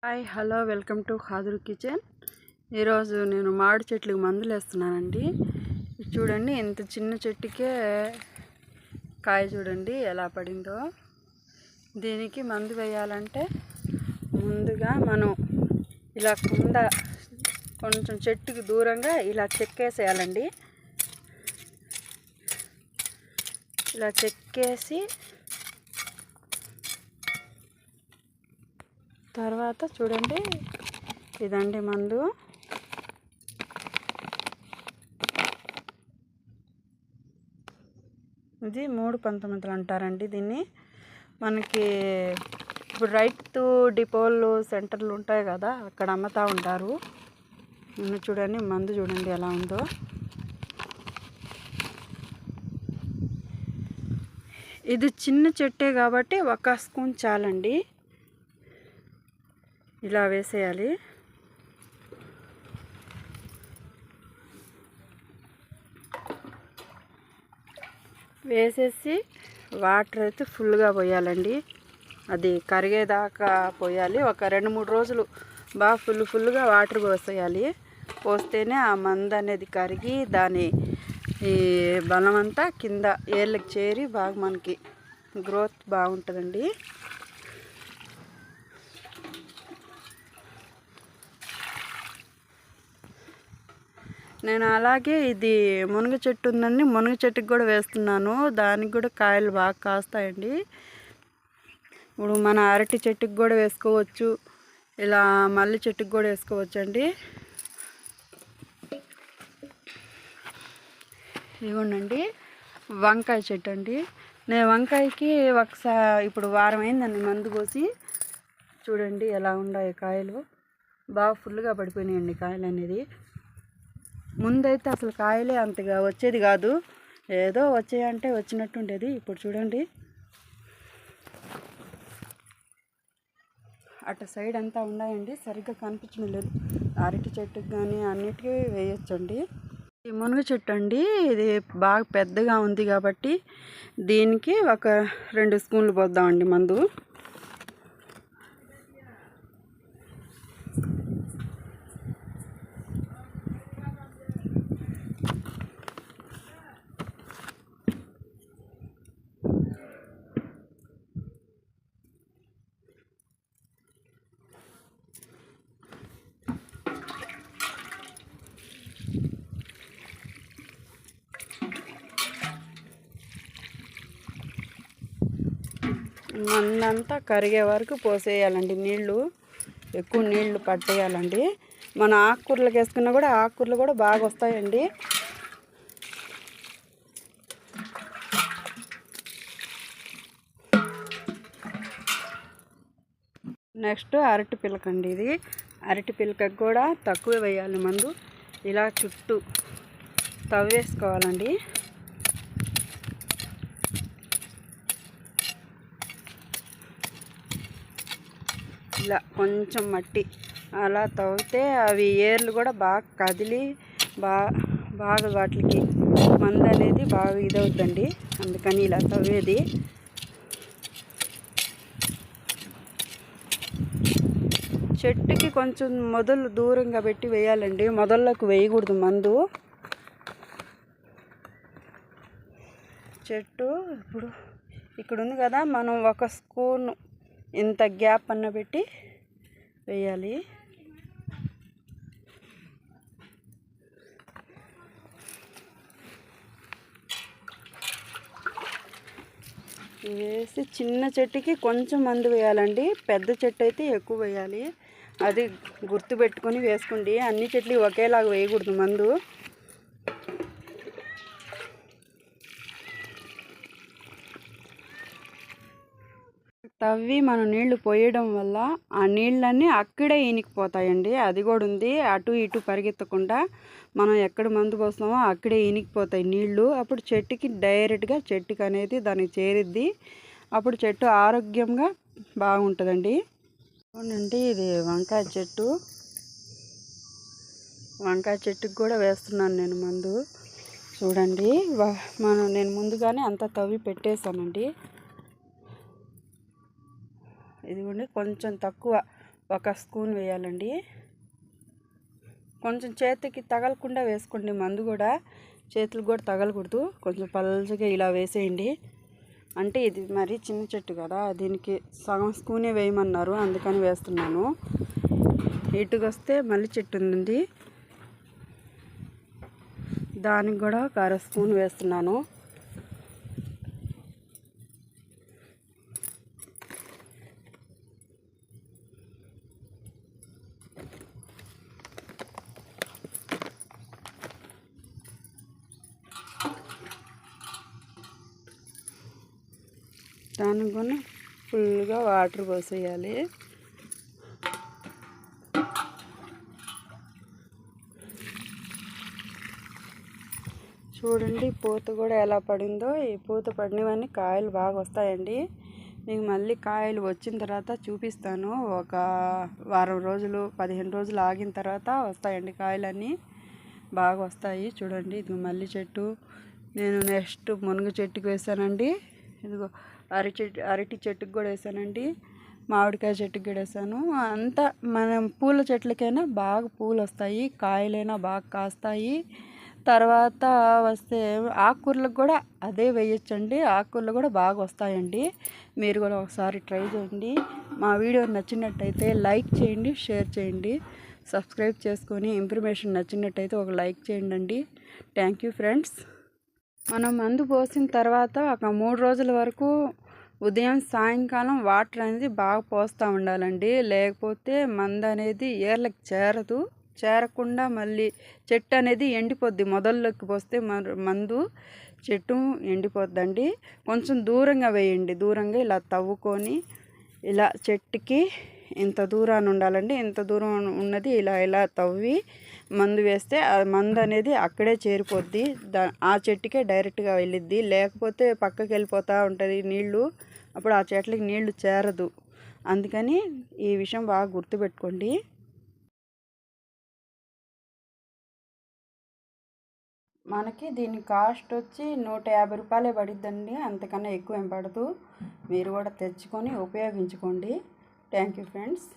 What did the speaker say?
Hi hello welcome to Khader kitchen. ఈరోజు నేను మామిడి చెట్లకు మందులు వేస్తున్నానండి. చూడండి, ఇంత చిన్న చెట్టుకే కాయ చూడండి ఎలా పడిందో. దీనికి మందు వేయాలంటే ముందుగా మనం ఇలా కింద కొంచెం చెట్టుకి దూరంగా ఇలా చెక్కేసేయాలండి. ఇలా చెక్కేసి తర్వాత చూడండి, ఇదండి మందు. ఇది 319 అంటారండి దీన్ని. మనకి ఇప్పుడు రైతు డిపోలు సెంటర్లు ఉంటాయి కదా, అక్కడ అమ్ముతూ ఉంటారు. చూడండి మందు చూడండి ఎలా ఉందో. ఇది చిన్న చెట్టే కాబట్టి 1 స్పూన్ చాలండి. ఇలా వేసేయాలి. వేసేసి వాటర్ అయితే ఫుల్గా పోయాలండి. అది కరిగేదాకా పోయాలి. ఒక 2-3 రోజులు బాగా ఫుల్గా వాటర్ పోసేయాలి. పోస్తేనే ఆ మందు అనేది కరిగి దాని ఈ బలం అంతా కింద ఏళ్ళకి చేరి బాగా మనకి గ్రోత్ బాగుంటుందండి. నేను అలాగే ఇది మునగ చెట్టు ఉందండి, మునగ చెట్టుకి కూడా వేస్తున్నాను. దానికి కూడా కాయలు బాగా కాస్తాయండి. ఇప్పుడు మన అరటి చెట్టుకి కూడా వేసుకోవచ్చు, ఇలా మల్లి చెట్టుకి కూడా వేసుకోవచ్చు అండి. ఇవ్వండి వంకాయ చెట్టు అండి. నేను వంకాయకి ఒకసారి ఇప్పుడు వారం అయిందండి మందు పోసి. చూడండి ఎలా ఉన్నాయి కాయలు, బాగా ఫుల్గా పడిపోయినాయండి కాయలు అనేది. ముందైతే అసలు కాయలే అంతగా వచ్చేది కాదు, ఏదో వచ్చాయంటే వచ్చినట్టు ఉండేది. ఇప్పుడు చూడండి అటు సైడ్ అంతా ఉన్నాయండి, సరిగ్గా కనిపించడం లేదు. అరటి చెట్టుకి కానీ అన్నిటికీ వేయొచ్చండి. ఈ మునగ చెట్టు అండి, ఇది బాగా పెద్దగా ఉంది కాబట్టి దీనికి ఒక 2 స్పూన్లు పోద్దామండి మందు. మందంతా కరిగే వరకు పోసేయాలండి. ఎక్కువ నీళ్లు పట్టేయాలండి. మన ఆకుకూరలకు వేసుకున్నా కూడా ఆకుకూరలు కూడా బాగా వస్తాయండి. నెక్స్ట్ అరటి పిలకండి. ఇది అరటి పిలకకు కూడా తక్కువ వేయాలి మందు. ఇలా చుట్టూ తవ్వేసుకోవాలండి. ఇలా కొంచెం మట్టి అలా తవ్వితే అవి ఏర్లు కూడా బాగా కదిలి బాగా వాటికి మందు అనేది బాగా ఇదవుతుందండి. అందుకని ఇలా తవ్వేది. చెట్టుకి కొంచెం మొదలు దూరంగా పెట్టి వేయాలండి, మొదల్లోకి వేయకూడదు మందు. చెట్టు ఇప్పుడు ఇక్కడ ఉంది కదా, మనం 1 స్పూన్ ఇంత గ్యాప్ అన్న పెట్టి వేయాలి. వేసి చిన్న చెట్టుకి కొంచెం మందు వేయాలండి, పెద్ద చెట్టు అయితే ఎక్కువ వేయాలి. అది గుర్తుపెట్టుకొని వేసుకోండి. అన్ని చెట్లు ఒకేలాగా వేయకూడదు మందు. తవ్వి మనం నీళ్లు పోయడం వల్ల ఆ నీళ్ళన్నీ అక్కడే ఇనికిపోతాయండి. అది కూడా ఉంది, అటు ఇటు పరిగెత్తకుండా మనం ఎక్కడ మందు పోస్తామో అక్కడే ఇనికిపోతాయి నీళ్లు. అప్పుడు చెట్టుకి డైరెక్ట్గా చెట్టుకి అనేది దానికి చేరిద్ది. అప్పుడు చెట్టు ఆరోగ్యంగా బాగుంటుందండి. అవునండి, ఇది వంకాయ చెట్టు. వంకాయ చెట్టుకి కూడా వేస్తున్నాను నేను మందు. చూడండి, నేను ముందుగానే అంతా తవ్వి పెట్టేశానండి. ఇదిగోండి కొంచెం తక్కువ 1 స్పూన్ వేయాలండి. కొంచెం చేతికి తగలకుండా వేసుకోండి, మందు కూడా చేతులకు కూడా తగలకూడదు. కొంచెం పల్చగా ఇలా వేసేయండి. అంటే ఇది మరి చిన్న చెట్టు కదా, దీనికి సగం స్పూనే వేయమన్నారు, అందుకని వేస్తున్నాను. ఇటుకు వస్తే మల్లి చెట్టు ఉంది, దానికి కూడా 1/2 స్పూన్ వేస్తున్నాను. దానికి కూడా ఫుల్గా వాటర్ పోసేయాలి. చూడండి పూత కూడా ఎలా పడిందో. ఈ పూత పడినవన్నీ కాయలు బాగా వస్తాయండి. మీకు మళ్ళీ కాయలు వచ్చిన తర్వాత చూపిస్తాను. ఒక వారం రోజులు 15 రోజులు ఆగిన తర్వాత వస్తాయండి కాయలన్నీ, బాగా వస్తాయి. చూడండి ఇది మల్లి చెట్టు. నేను నెక్స్ట్ మునగ చెట్టుకు వేసానండి. ఇదిగో అరటి చెట్టుకు కూడా వేసానండి, మామిడికాయ చెట్టుకు కూడా వేసాను. అంతా మనం పూల చెట్లకైనా బాగా పూలు వస్తాయి, కాయలైనా బాగా కాస్తాయి. తర్వాత వస్తే ఆకుకూరలకు కూడా అదే వేయచ్చండి, ఆకుకూరలు కూడా బాగా వస్తాయండి. మీరు కూడా ఒకసారి ట్రై చేయండి. మా వీడియో నచ్చినట్టయితే లైక్ చేయండి, షేర్ చేయండి, సబ్స్క్రైబ్ చేసుకొని ఇన్ఫర్మేషన్ నచ్చినట్టయితే ఒక లైక్ చేయండి. Thank you friends. మనం మందు పోసిన తర్వాత ఒక 3 రోజుల వరకు ఉదయం సాయంకాలం వాటర్ అనేది బాగా పోస్తూ ఉండాలండి. లేకపోతే మందు అనేది ఏర్లకు చేరకుండా మళ్ళీ చెట్టు అనేది ఎండిపోద్ది. మొదల్లోకి పోస్తే మందు చెట్టు ఎండిపోద్దండి. కొంచెం దూరంగా వేయండి, దూరంగా ఇలా తవ్వుకొని ఇలా చెట్టుకి ఇంత దూరాన్ని ఉండాలండి. ఇంత దూరం ఉన్నది ఇలా తవ్వి మందు వేస్తే ఆ మందు అనేది అక్కడే చేరిపోద్ది, ఆ చెట్టుకే డైరెక్ట్గా వెళ్ళిద్ది. లేకపోతే పక్కకి వెళ్ళిపోతూ ఉంటుంది నీళ్ళు, అప్పుడు ఆ చెట్లకి నీళ్లు చేరదు. అందుకని ఈ విషయం బాగా గుర్తుపెట్టుకోండి. మనకి దీని కాస్ట్ వచ్చి 150 రూపాయలే పడిద్దండి, అంతకన్నా ఎక్కువ ఏం పడదు. మీరు కూడా తెచ్చుకొని ఉపయోగించుకోండి. Thank you friends.